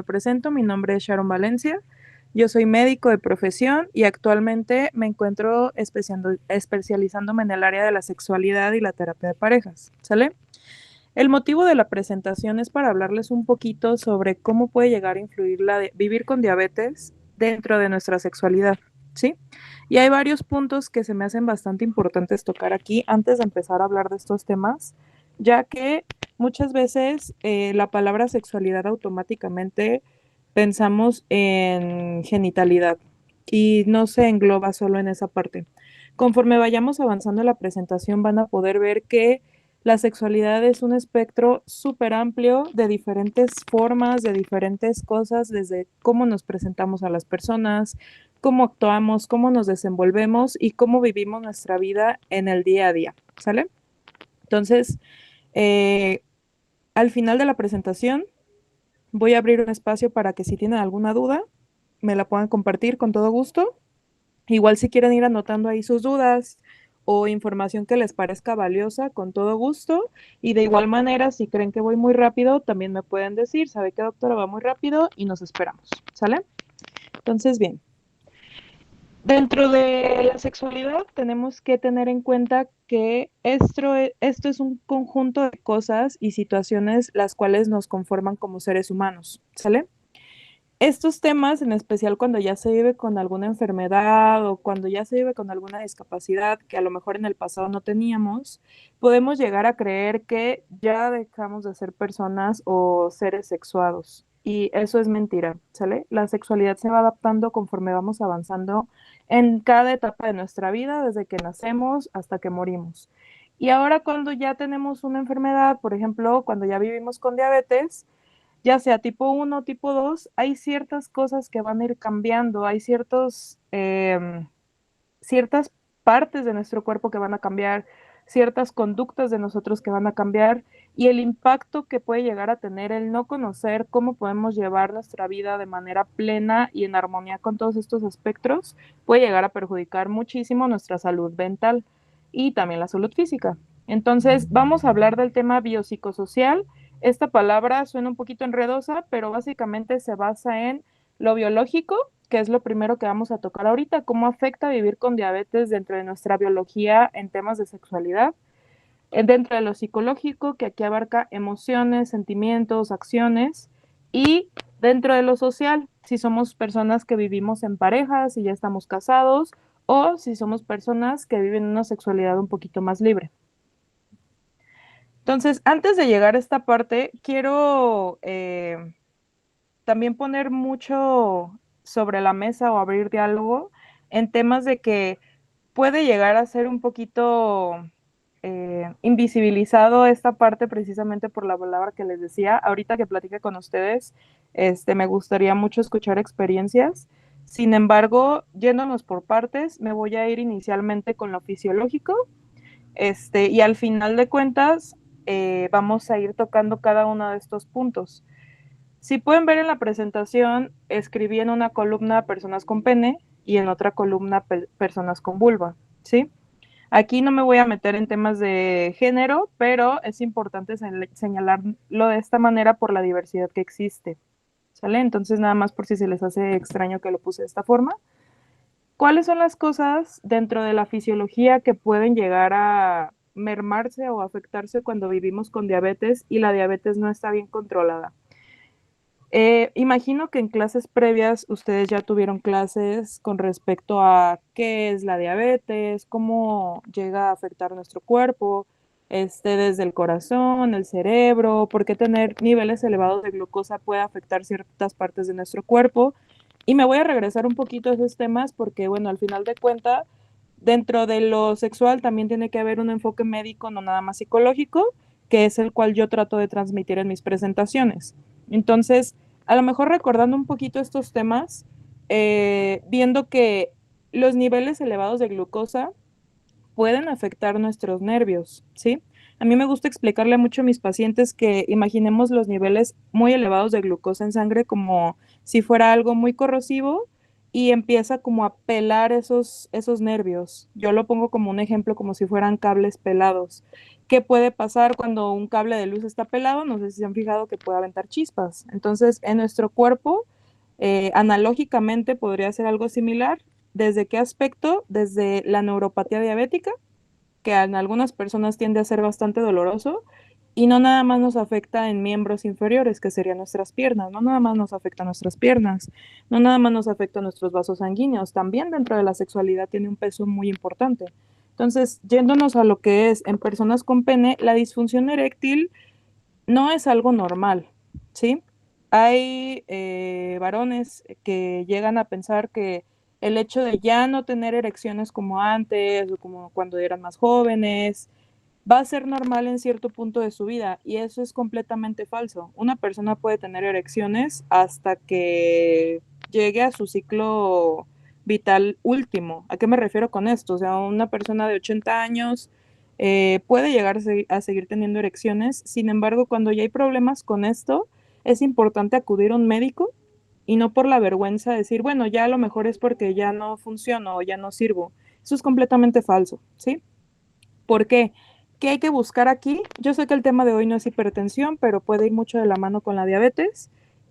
Me presento, mi nombre es Sharon Valencia, yo soy médico de profesión y actualmente me encuentro especializándome en el área de la sexualidad y la terapia de parejas, ¿sale? El motivo de la presentación es para hablarles un poquito sobre cómo puede llegar a influir vivir con diabetes dentro de nuestra sexualidad, ¿sí? Y hay varios puntos que se me hacen bastante importantes tocar aquí antes de empezar a hablar de estos temas, ya que muchas veces la palabra sexualidad automáticamente pensamos en genitalidad y no se engloba solo en esa parte. Conforme vayamos avanzando en la presentación van a poder ver que la sexualidad es un espectro súper amplio de diferentes formas, de diferentes cosas, desde cómo nos presentamos a las personas, cómo actuamos, cómo nos desenvolvemos y cómo vivimos nuestra vida en el día a día, ¿sale? Entonces, eh, al final de la presentación voy a abrir un espacio para que si tienen alguna duda, me la puedan compartir con todo gusto. Igual si quieren ir anotando ahí sus dudas o información que les parezca valiosa, con todo gusto. Y de igual manera, si creen que voy muy rápido, también me pueden decir, ¿sabe qué, doctora? Va muy rápido y nos esperamos, ¿sale? Entonces, bien, dentro de la sexualidad tenemos que tener en cuenta que esto es un conjunto de cosas y situaciones las cuales nos conforman como seres humanos, ¿sale? Estos temas, en especial cuando ya se vive con alguna enfermedad o cuando ya se vive con alguna discapacidad que a lo mejor en el pasado no teníamos, podemos llegar a creer que ya dejamos de ser personas o seres sexuados. Y eso es mentira, ¿sale? La sexualidad se va adaptando conforme vamos avanzando en cada etapa de nuestra vida, desde que nacemos hasta que morimos. Y ahora cuando ya tenemos una enfermedad, por ejemplo, cuando ya vivimos con diabetes, ya sea tipo uno o tipo 2, hay ciertas cosas que van a ir cambiando, hay ciertas partes de nuestro cuerpo que van a cambiar, ciertas conductas de nosotros que van a cambiar y el impacto que puede llegar a tener el no conocer cómo podemos llevar nuestra vida de manera plena y en armonía con todos estos espectros puede llegar a perjudicar muchísimo nuestra salud mental y también la salud física. Entonces, vamos a hablar del tema biopsicosocial. Esta palabra suena un poquito enredosa, pero básicamente se basa en lo biológico, que es lo primero que vamos a tocar ahorita, cómo afecta vivir con diabetes dentro de nuestra biología en temas de sexualidad, dentro de lo psicológico, que aquí abarca emociones, sentimientos, acciones, y dentro de lo social, si somos personas que vivimos en parejas, si ya estamos casados, o si somos personas que viven una sexualidad un poquito más libre. Entonces, antes de llegar a esta parte, quiero también poner mucho sobre la mesa o abrir diálogo en temas de que puede llegar a ser un poquito invisibilizado esta parte precisamente por la palabra que les decía. Ahorita que platique con ustedes, me gustaría mucho escuchar experiencias. Sin embargo, yéndonos por partes, me voy a ir inicialmente con lo fisiológico, y al final de cuentas, vamos a ir tocando cada uno de estos puntos. Si pueden ver en la presentación, escribí en una columna personas con pene y en otra columna personas con vulva, ¿sí? Aquí no me voy a meter en temas de género, pero es importante señalarlo de esta manera por la diversidad que existe, ¿sale? Entonces, nada más por si se les hace extraño que lo puse de esta forma. ¿Cuáles son las cosas dentro de la fisiología que pueden llegar a mermarse o afectarse cuando vivimos con diabetes y la diabetes no está bien controlada? Imagino que en clases previas ustedes ya tuvieron clases con respecto a qué es la diabetes, cómo llega a afectar nuestro cuerpo, desde el corazón, el cerebro, por qué tener niveles elevados de glucosa puede afectar ciertas partes de nuestro cuerpo. Y me voy a regresar un poquito a esos temas porque, bueno, al final de cuentas, dentro de lo sexual también tiene que haber un enfoque médico, no nada más psicológico, que es el cual yo trato de transmitir en mis presentaciones. Entonces, a lo mejor recordando un poquito estos temas, viendo que los niveles elevados de glucosa pueden afectar nuestros nervios, ¿sí? A mí me gusta explicarle mucho a mis pacientes que imaginemos los niveles muy elevados de glucosa en sangre como si fuera algo muy corrosivo y empieza como a pelar esos nervios. Yo lo pongo como un ejemplo como si fueran cables pelados ¿Qué puede pasar cuando un cable de luz está pelado? No sé si se han fijado que puede aventar chispas. Entonces, en nuestro cuerpo, analógicamente podría ser algo similar. ¿Desde qué aspecto? Desde la neuropatía diabética, que en algunas personas tiende a ser bastante doloroso, y no nada más nos afecta en miembros inferiores, que serían nuestras piernas, no nada más nos afecta a nuestras piernas, no nada más nos afecta a nuestros vasos sanguíneos, también dentro de la sexualidad tiene un peso muy importante. Entonces, yéndonos a lo que es en personas con pene, la disfunción eréctil no es algo normal, ¿sí? Hay varones que llegan a pensar que el hecho de ya no tener erecciones como antes o como cuando eran más jóvenes va a ser normal en cierto punto de su vida y eso es completamente falso. Una persona puede tener erecciones hasta que llegue a su ciclo vital último. ¿A qué me refiero con esto? O sea, una persona de 80 años puede llegar a seguir teniendo erecciones, sin embargo, cuando ya hay problemas con esto, es importante acudir a un médico y no por la vergüenza decir, bueno, ya a lo mejor es porque ya no funciono o ya no sirvo. Eso es completamente falso, ¿sí? ¿Por qué? ¿Qué hay que buscar aquí? Yo sé que el tema de hoy no es hipertensión, pero puede ir mucho de la mano con la diabetes.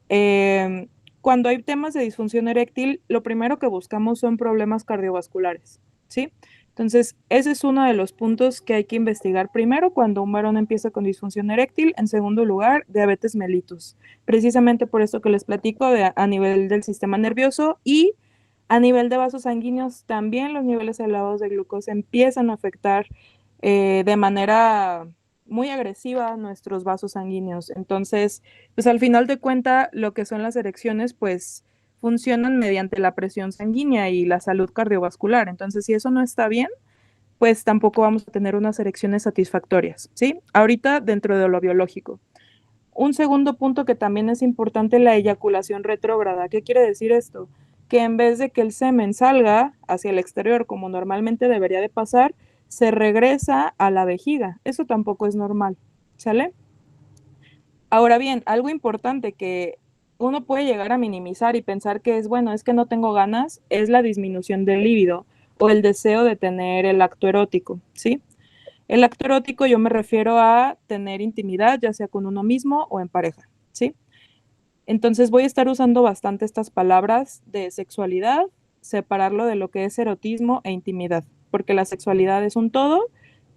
Eh, Cuando hay temas de disfunción eréctil, lo primero que buscamos son problemas cardiovasculares, ¿sí? Entonces, ese es uno de los puntos que hay que investigar primero cuando un varón empieza con disfunción eréctil. En segundo lugar, diabetes mellitus. Precisamente por esto que les platico a nivel del sistema nervioso y a nivel de vasos sanguíneos, también los niveles elevados de glucosa empiezan a afectar de manera muy agresiva nuestros vasos sanguíneos. Entonces, pues al final de cuenta, lo que son las erecciones, pues funcionan mediante la presión sanguínea y la salud cardiovascular. Entonces, si eso no está bien, pues tampoco vamos a tener unas erecciones satisfactorias, ¿sí? Ahorita dentro de lo biológico. Un segundo punto que también es importante, la eyaculación retrógrada. ¿Qué quiere decir esto? Que en vez de que el semen salga hacia el exterior como normalmente debería de pasar, se regresa a la vejiga. Eso tampoco es normal, ¿sale? Ahora bien, algo importante que uno puede llegar a minimizar y pensar que es, bueno, es que no tengo ganas, es la disminución del líbido o el deseo de tener el acto erótico, ¿sí? El acto erótico yo me refiero a tener intimidad, ya sea con uno mismo o en pareja, ¿sí? Entonces voy a estar usando bastante estas palabras de sexualidad, separarlo de lo que es erotismo e intimidad, porque la sexualidad es un todo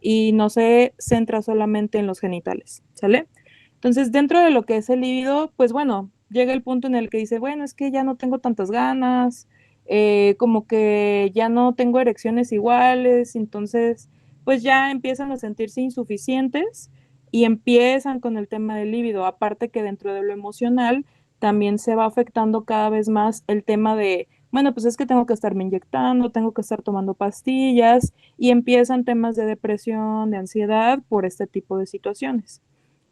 y no se centra solamente en los genitales, ¿sale? Entonces, dentro de lo que es el líbido, pues bueno, llega el punto en el que dice, bueno, es que ya no tengo tantas ganas, como que ya no tengo erecciones iguales, entonces, pues ya empiezan a sentirse insuficientes y empiezan con el tema del líbido, aparte que dentro de lo emocional, también se va afectando cada vez más el tema de, bueno, pues es que tengo que estarme inyectando, tengo que estar tomando pastillas y empiezan temas de depresión, de ansiedad por este tipo de situaciones.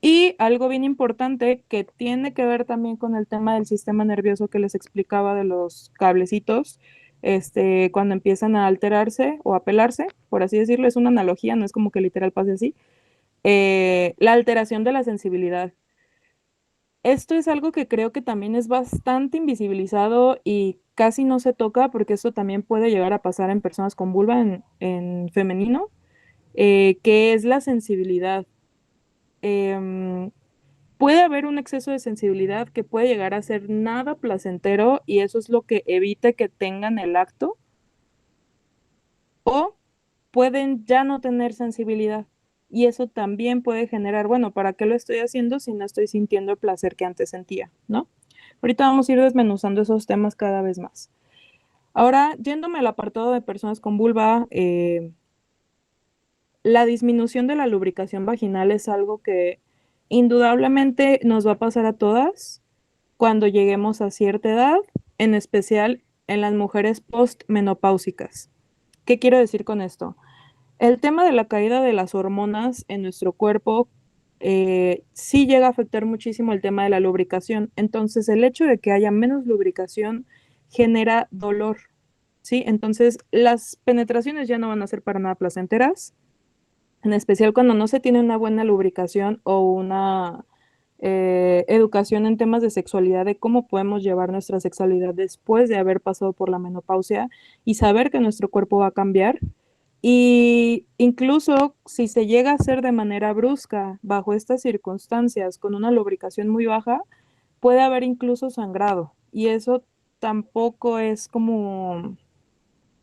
Y algo bien importante que tiene que ver también con el tema del sistema nervioso que les explicaba de los cablecitos, cuando empiezan a alterarse o a pelarse, por así decirlo, es una analogía, no es como que literal pase así, la alteración de la sensibilidad. Esto es algo que creo que también es bastante invisibilizado y casi no se toca porque esto también puede llegar a pasar en personas con vulva en femenino, que es la sensibilidad. Em, Puede haber un exceso de sensibilidad que puede llegar a ser nada placentero y eso es lo que evita que tengan el acto o pueden ya no tener sensibilidad y eso también puede generar, bueno, ¿para qué lo estoy haciendo si no estoy sintiendo el placer que antes sentía, ¿no? Ahorita vamos a ir desmenuzando esos temas cada vez más. Ahora, yéndome al apartado de personas con vulva, la disminución de la lubricación vaginal es algo que indudablemente nos va a pasar a todas cuando lleguemos a cierta edad, en especial en las mujeres postmenopáusicas. ¿Qué quiero decir con esto? El tema de la caída de las hormonas en nuestro cuerpo sí llega a afectar muchísimo el tema de la lubricación. Entonces, el hecho de que haya menos lubricación genera dolor, ¿sí? Entonces, las penetraciones ya no van a ser para nada placenteras, en especial cuando no se tiene una buena lubricación o una educación en temas de sexualidad, de cómo podemos llevar nuestra sexualidad después de haber pasado por la menopausia y saber que nuestro cuerpo va a cambiar. Y incluso si se llega a hacer de manera brusca, bajo estas circunstancias, con una lubricación muy baja, puede haber incluso sangrado. Y eso tampoco es como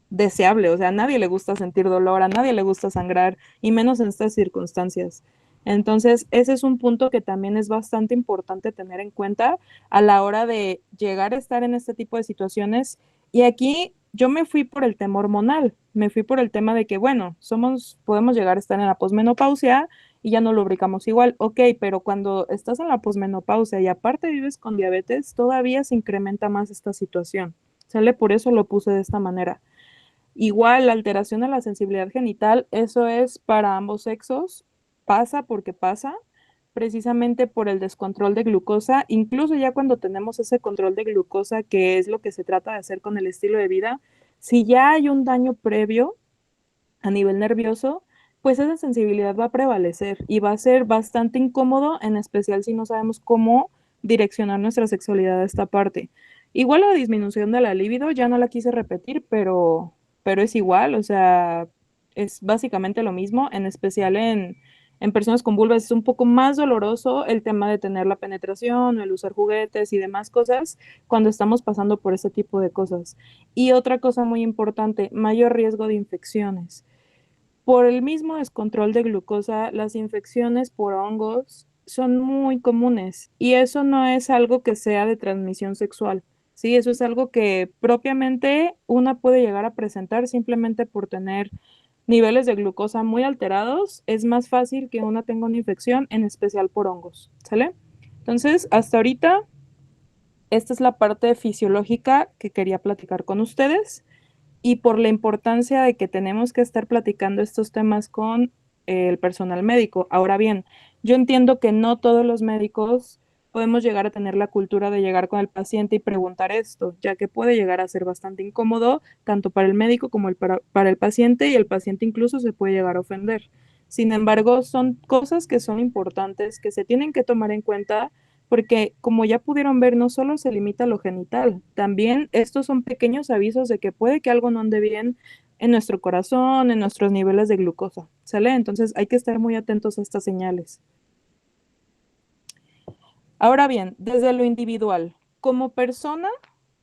deseable, o sea, a nadie le gusta sentir dolor, a nadie le gusta sangrar, y menos en estas circunstancias. Entonces, ese es un punto que también es bastante importante tener en cuenta a la hora de llegar a estar en este tipo de situaciones. Y aquí yo me fui por el tema hormonal, me fui por el tema de que, bueno, podemos llegar a estar en la posmenopausia y ya no lubricamos igual, ok, pero cuando estás en la posmenopausia y aparte vives con diabetes, todavía se incrementa más esta situación, ¿sale? Por eso lo puse de esta manera. Igual, la alteración de la sensibilidad genital, eso es para ambos sexos, pasa porque pasa, precisamente por el descontrol de glucosa, incluso ya cuando tenemos ese control de glucosa, que es lo que se trata de hacer con el estilo de vida, si ya hay un daño previo a nivel nervioso, pues esa sensibilidad va a prevalecer y va a ser bastante incómodo, en especial si no sabemos cómo direccionar nuestra sexualidad a esta parte. Igual la disminución de la libido, ya no la quise repetir, pero es igual, o sea, es básicamente lo mismo, en especial en personas con vulvas es un poco más doloroso el tema de tener la penetración, el usar juguetes y demás cosas cuando estamos pasando por ese tipo de cosas. Y otra cosa muy importante, mayor riesgo de infecciones. Por el mismo descontrol de glucosa, las infecciones por hongos son muy comunes y eso no es algo que sea de transmisión sexual. Sí, eso es algo que propiamente una puede llegar a presentar simplemente por tener niveles de glucosa muy alterados. Es más fácil que una tenga una infección, en especial por hongos. ¿Sale? Entonces, hasta ahorita, esta es la parte fisiológica que quería platicar con ustedes y por la importancia de que tenemos que estar platicando estos temas con el personal médico. Ahora bien, yo entiendo que no todos los médicos podemos llegar a tener la cultura de llegar con el paciente y preguntar esto, ya que puede llegar a ser bastante incómodo tanto para el médico como para el paciente y el paciente incluso se puede llegar a ofender. Sin embargo, son cosas que son importantes, que se tienen que tomar en cuenta porque como ya pudieron ver, no solo se limita a lo genital, también estos son pequeños avisos de que puede que algo no ande bien en nuestro corazón, en nuestros niveles de glucosa, ¿sale? Entonces hay que estar muy atentos a estas señales. Ahora bien, desde lo individual, como persona,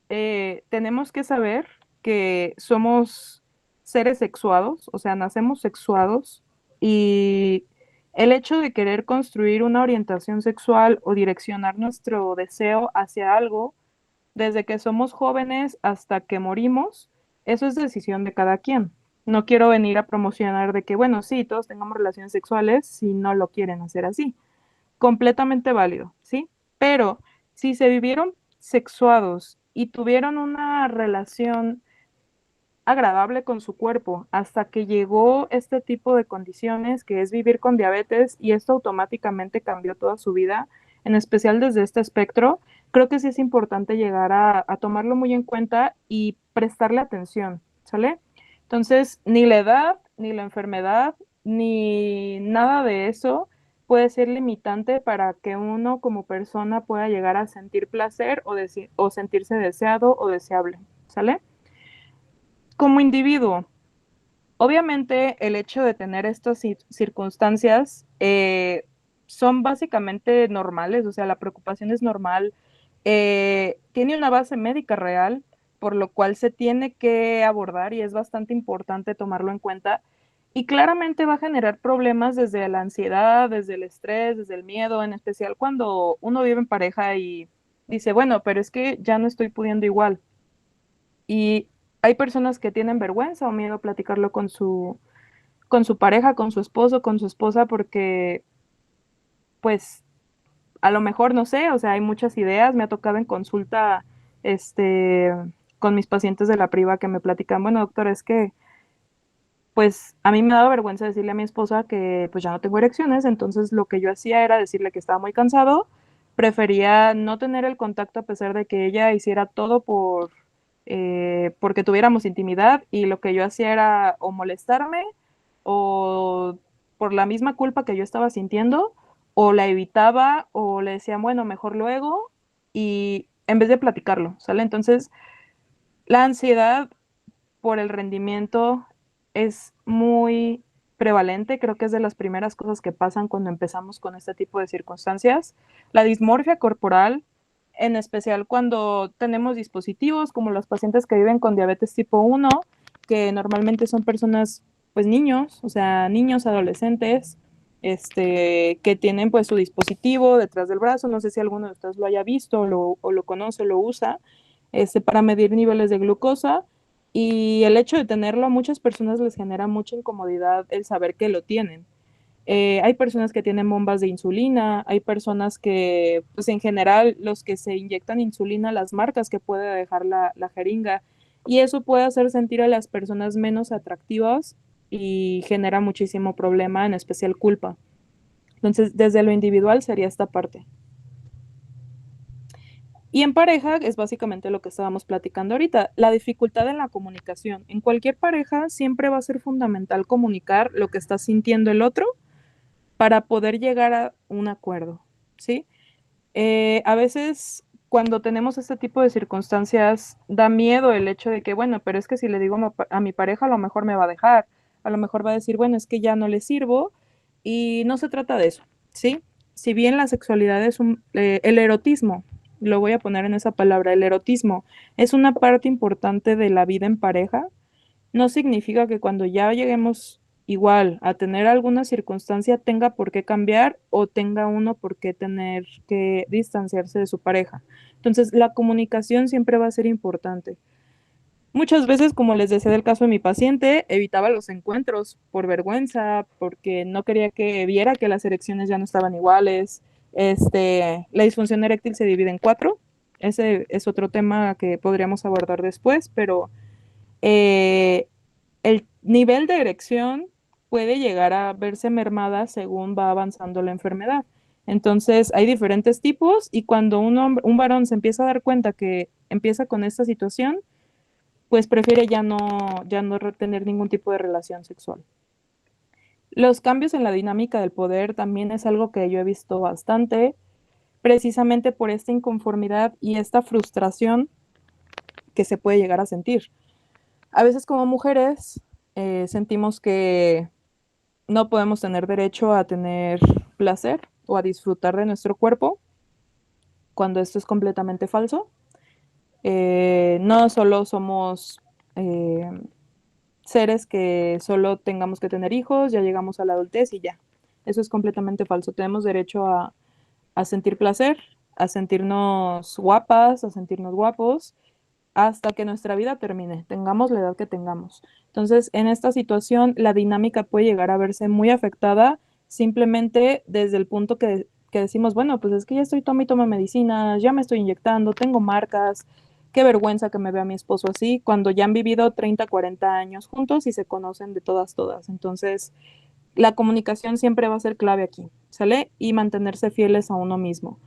tenemos que saber que somos seres sexuados, o sea, nacemos sexuados y el hecho de querer construir una orientación sexual o direccionar nuestro deseo hacia algo desde que somos jóvenes hasta que morimos, eso es decisión de cada quien. No quiero venir a promocionar de que, bueno, sí, todos tengamos relaciones sexuales si no lo quieren hacer así. Completamente válido, ¿sí? Pero si se vivieron sexuados y tuvieron una relación agradable con su cuerpo hasta que llegó este tipo de condiciones que es vivir con diabetes y esto automáticamente cambió toda su vida, en especial desde este espectro, creo que sí es importante llegar a tomarlo muy en cuenta y prestarle atención, ¿sale? Entonces, ni la edad, ni la enfermedad, ni nada de eso puede ser limitante para que uno como persona pueda llegar a sentir placer o sentirse deseado o deseable, ¿sale? Como individuo, obviamente el hecho de tener estas circunstancias son básicamente normales, o sea, la preocupación es normal, tiene una base médica real, por lo cual se tiene que abordar y es bastante importante tomarlo en cuenta. Y claramente va a generar problemas desde la ansiedad, desde el estrés, desde el miedo, en especial cuando uno vive en pareja y dice, bueno, pero es que ya no estoy pudiendo igual. Y hay personas que tienen vergüenza o miedo a platicarlo con su pareja, con su esposo, con su esposa, porque pues a lo mejor no sé, o sea, hay muchas ideas, me ha tocado en consulta, este, con mis pacientes de la priva que me platican, bueno, doctor, es que pues a mí me daba vergüenza decirle a mi esposa que pues ya no tengo erecciones, entonces lo que yo hacía era decirle que estaba muy cansado, prefería no tener el contacto a pesar de que ella hiciera todo porque tuviéramos intimidad y lo que yo hacía era o molestarme o por la misma culpa que yo estaba sintiendo o la evitaba o le decían, bueno, mejor luego y en vez de platicarlo, ¿sale? Entonces, la ansiedad por el rendimiento es muy prevalente, creo que es de las primeras cosas que pasan cuando empezamos con este tipo de circunstancias. La dismorfia corporal, en especial cuando tenemos dispositivos como los pacientes que viven con diabetes tipo 1, que normalmente son personas, pues niños, o sea, niños, adolescentes, que tienen pues su dispositivo detrás del brazo, no sé si alguno de ustedes lo haya visto o lo conoce o lo usa, para medir niveles de glucosa, y el hecho de tenerlo a muchas personas les genera mucha incomodidad el saber que lo tienen. Hay personas que tienen bombas de insulina, hay personas que, pues en general, los que se inyectan insulina, las marcas que puede dejar la jeringa, y eso puede hacer sentir a las personas menos atractivas y genera muchísimo problema, en especial culpa. Entonces, desde lo individual sería esta parte. Y en pareja es básicamente lo que estábamos platicando ahorita, la dificultad en la comunicación. En cualquier pareja siempre va a ser fundamental comunicar lo que está sintiendo el otro para poder llegar a un acuerdo, ¿sí? A veces cuando tenemos este tipo de circunstancias da miedo el hecho de que, bueno, pero es que si le digo a mi pareja a lo mejor me va a dejar, a lo mejor va a decir, bueno, es que ya no le sirvo, y no se trata de eso, ¿sí? Si bien la sexualidad es el erotismo, lo voy a poner en esa palabra, el erotismo es una parte importante de la vida en pareja, no significa que cuando ya lleguemos igual a tener alguna circunstancia tenga por qué cambiar o tenga uno por qué tener que distanciarse de su pareja. Entonces, la comunicación siempre va a ser importante. Muchas veces, como les decía del caso de mi paciente, evitaba los encuentros por vergüenza, porque no quería que viera que las erecciones ya no estaban iguales. La disfunción eréctil se divide en cuatro. Ese es otro tema que podríamos abordar después, pero eh, el nivel de erección puede llegar a verse mermada según va avanzando la enfermedad. Entonces, hay diferentes tipos, y cuando un varón se empieza a dar cuenta que empieza con esta situación, pues prefiere ya no tener ningún tipo de relación sexual. Los cambios en la dinámica del poder también es algo que yo he visto bastante, precisamente por esta inconformidad y esta frustración que se puede llegar a sentir. A veces como mujeres sentimos que no podemos tener derecho a tener placer o a disfrutar de nuestro cuerpo, cuando esto es completamente falso. No solo somos eh, seres que solo tengamos que tener hijos, ya llegamos a la adultez y ya. Eso es completamente falso. Tenemos derecho a sentir placer, a sentirnos guapas, a sentirnos guapos, hasta que nuestra vida termine, tengamos la edad que tengamos. Entonces, en esta situación, la dinámica puede llegar a verse muy afectada simplemente desde el punto que decimos, bueno, pues es que ya estoy toma y toma medicinas, ya me estoy inyectando, tengo marcas, qué vergüenza que me vea mi esposo así, cuando ya han vivido 30, 40 años juntos y se conocen de todas, todas. Entonces, la comunicación siempre va a ser clave aquí, ¿sale? Y mantenerse fieles a uno mismo.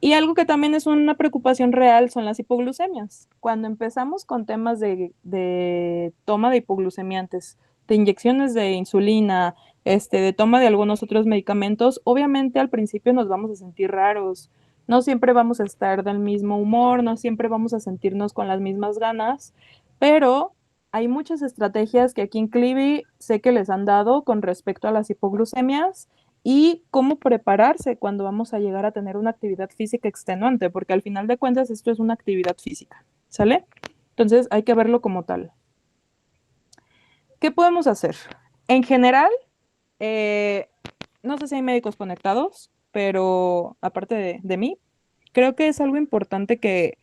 Y algo que también es una preocupación real son las hipoglucemias. Cuando empezamos con temas de toma de hipoglucemiantes, de inyecciones de insulina, de toma de algunos otros medicamentos, obviamente al principio nos vamos a sentir raros. No siempre vamos a estar del mismo humor, no siempre vamos a sentirnos con las mismas ganas, pero hay muchas estrategias que aquí en Clivi sé que les han dado con respecto a las hipoglucemias y cómo prepararse cuando vamos a llegar a tener una actividad física extenuante, porque al final de cuentas esto es una actividad física, ¿sale? Entonces hay que verlo como tal. ¿Qué podemos hacer? En general, eh, no sé si hay médicos conectados, pero aparte de mí, creo que es algo importante que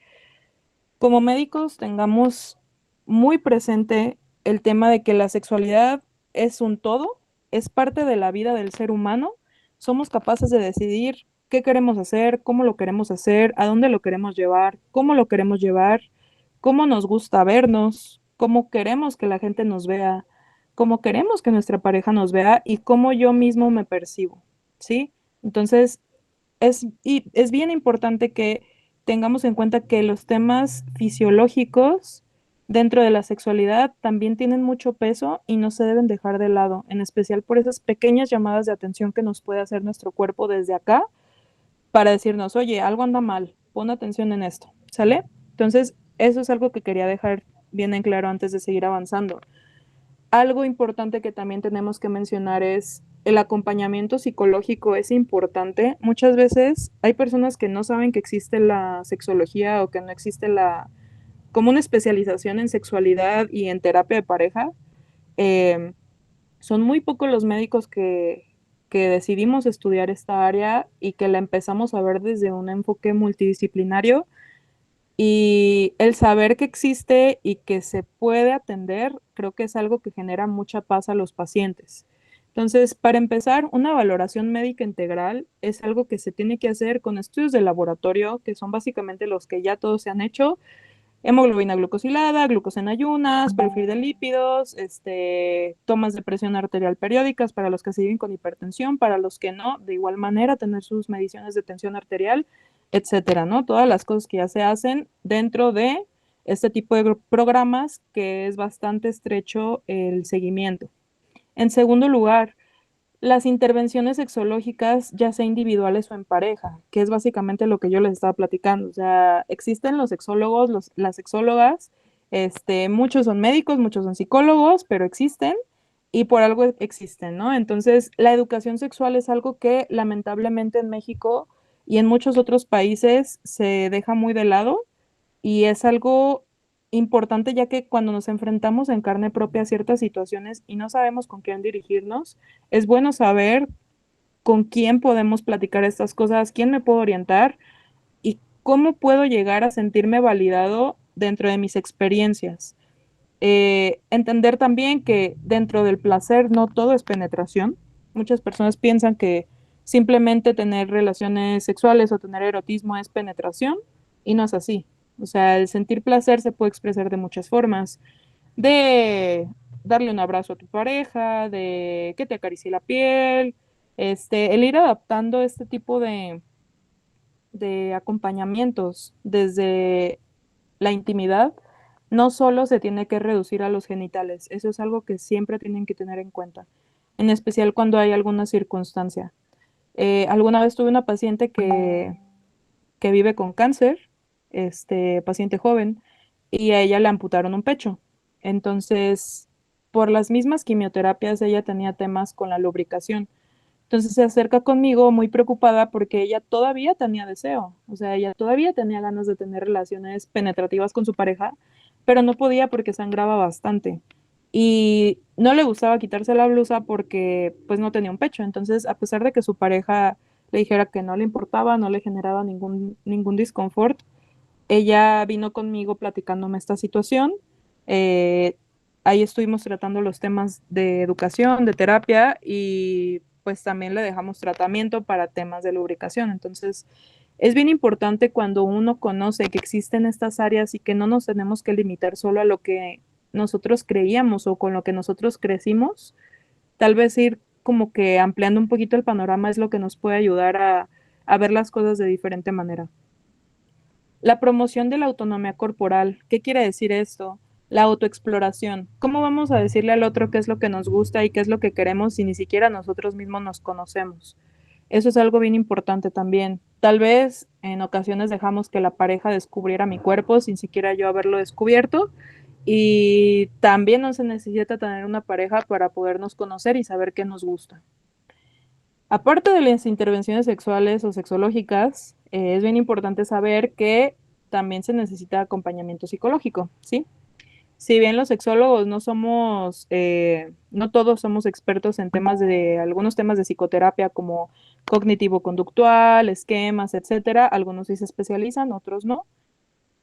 como médicos tengamos muy presente el tema de que la sexualidad es un todo, es parte de la vida del ser humano, somos capaces de decidir qué queremos hacer, cómo lo queremos hacer, a dónde lo queremos llevar, cómo lo queremos llevar, cómo nos gusta vernos, cómo queremos que la gente nos vea, cómo queremos que nuestra pareja nos vea y cómo yo mismo me percibo, ¿sí? Entonces, es bien importante que tengamos en cuenta que los temas fisiológicos dentro de la sexualidad también tienen mucho peso y no se deben dejar de lado, en especial por esas pequeñas llamadas de atención que nos puede hacer nuestro cuerpo desde acá para decirnos, oye, algo anda mal, pon atención en esto, ¿sale? Entonces, eso es algo que quería dejar bien en claro antes de seguir avanzando. Algo importante que también tenemos que mencionar es el acompañamiento psicológico es importante. Muchas veces hay personas que no saben que existe la sexología o que no existe la como una especialización en sexualidad y en terapia de pareja. Eh, Son muy pocos los médicos que decidimos estudiar esta área y que la empezamos a ver desde un enfoque multidisciplinario, y el saber que existe y que se puede atender, creo que es algo que genera mucha paz a los pacientes. Entonces, para empezar, una valoración médica integral es algo que se tiene que hacer con estudios de laboratorio, que son básicamente los que ya todos se han hecho: hemoglobina glucosilada, glucosa en ayunas, perfil de lípidos, tomas de presión arterial periódicas para los que siguen con hipertensión, para los que no, de igual manera tener sus mediciones de tensión arterial, etcétera, ¿no? Todas las cosas que ya se hacen dentro de este tipo de programas, que es bastante estrecho el seguimiento. En segundo lugar, las intervenciones sexológicas, ya sea individuales o en pareja, que es básicamente lo que yo les estaba platicando. O sea, existen los sexólogos, las sexólogas, muchos son médicos, muchos son psicólogos, pero existen y por algo existen, ¿no? Entonces, la educación sexual es algo que lamentablemente en México y en muchos otros países se deja muy de lado, y es algo importante, ya que cuando nos enfrentamos en carne propia a ciertas situaciones y no sabemos con quién dirigirnos, es bueno saber con quién podemos platicar estas cosas, quién me puede orientar y cómo puedo llegar a sentirme validado dentro de mis experiencias. Entender también que dentro del placer no todo es penetración. Muchas personas piensan que simplemente tener relaciones sexuales o tener erotismo es penetración, y no es así. O sea, el sentir placer se puede expresar de muchas formas: de darle un abrazo a tu pareja, de que te acaricie la piel, el ir adaptando este tipo de acompañamientos desde la intimidad. No solo se tiene que reducir a los genitales, eso es algo que siempre tienen que tener en cuenta, en especial cuando hay alguna circunstancia. Alguna vez tuve una paciente que vive con cáncer, paciente joven, y a ella le amputaron un pecho. Entonces, por las mismas quimioterapias, ella tenía temas con la lubricación. Entonces se acerca conmigo muy preocupada porque ella todavía tenía deseo, o sea, ella todavía tenía ganas de tener relaciones penetrativas con su pareja, pero no podía porque sangraba bastante. Y no le gustaba quitarse la blusa porque pues no tenía un pecho. Entonces, a pesar de que su pareja le dijera que no le importaba, no le generaba ningún disconfort, ella vino conmigo platicándome esta situación. eh, Ahí estuvimos tratando los temas de educación, de terapia, y pues también le dejamos tratamiento para temas de lubricación. Entonces, es bien importante cuando uno conoce que existen estas áreas y que no nos tenemos que limitar solo a lo que nosotros creíamos o con lo que nosotros crecimos. Tal vez ir como que ampliando un poquito el panorama es lo que nos puede ayudar a ver las cosas de diferente manera. La promoción de la autonomía corporal. ¿Qué quiere decir esto? La autoexploración. ¿Cómo vamos a decirle al otro qué es lo que nos gusta y qué es lo que queremos si ni siquiera nosotros mismos nos conocemos? Eso es algo bien importante también. Tal vez en ocasiones dejamos que la pareja descubriera mi cuerpo sin siquiera yo haberlo descubierto, y también no se necesita tener una pareja para podernos conocer y saber qué nos gusta. Aparte de las intervenciones sexuales o sexológicas, es bien importante saber que también se necesita acompañamiento psicológico, ¿sí? Si bien los sexólogos no todos somos expertos en algunos temas de psicoterapia como cognitivo-conductual, esquemas, etcétera, algunos sí se especializan, otros no.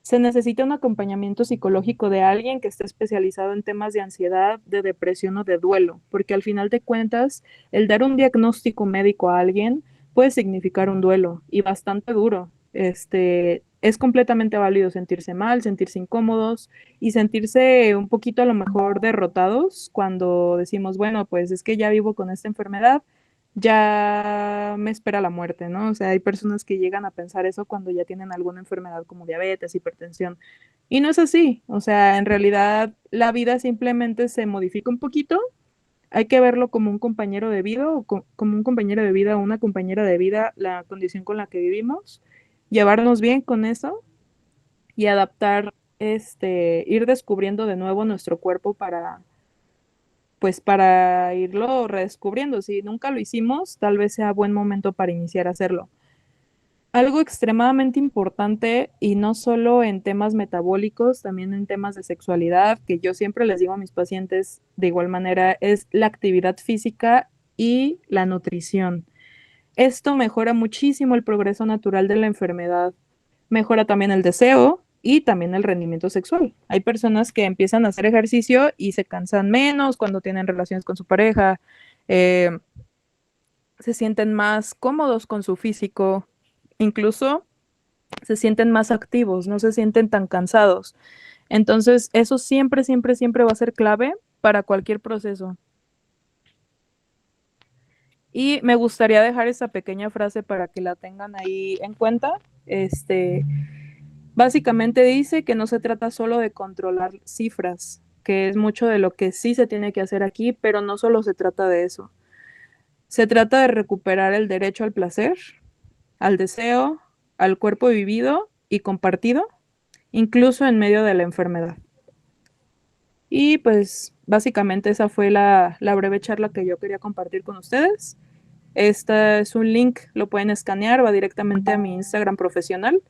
Se necesita un acompañamiento psicológico de alguien que esté especializado en temas de ansiedad, de depresión o de duelo, porque al final de cuentas, el dar un diagnóstico médico a alguien puede significar un duelo, y bastante duro. Es completamente válido sentirse mal, sentirse incómodos y sentirse un poquito a lo mejor derrotados cuando decimos, bueno, pues es que ya vivo con esta enfermedad, ya me espera la muerte, ¿no? O sea, hay personas que llegan a pensar eso cuando ya tienen alguna enfermedad como diabetes, hipertensión. Y no es así. O sea, en realidad la vida simplemente se modifica un poquito. Hay que verlo como un compañero de vida o como un compañero de vida o una compañera de vida, la condición con la que vivimos, llevarnos bien con eso y adaptar, ir descubriendo de nuevo nuestro cuerpo pues para irlo redescubriendo. Si nunca lo hicimos, tal vez sea buen momento para iniciar a hacerlo. Algo extremadamente importante, y no solo en temas metabólicos, también en temas de sexualidad, que yo siempre les digo a mis pacientes de igual manera, es la actividad física y la nutrición. Esto mejora muchísimo el progreso natural de la enfermedad, mejora también el deseo y también el rendimiento sexual. Hay personas que empiezan a hacer ejercicio y se cansan menos cuando tienen relaciones con su pareja, eh, se sienten más cómodos con su físico, incluso se sienten más activos, no se sienten tan cansados. Entonces, eso siempre, siempre, siempre va a ser clave para cualquier proceso. Y me gustaría dejar esa pequeña frase para que la tengan ahí en cuenta. Básicamente dice que no se trata solo de controlar cifras, que es mucho de lo que sí se tiene que hacer aquí, pero no solo se trata de eso. Se trata de recuperar el derecho al placer, al deseo, al cuerpo vivido y compartido, incluso en medio de la enfermedad. Y pues básicamente esa fue la breve charla que yo quería compartir con ustedes. Este es un link, lo pueden escanear, va directamente a mi Instagram profesional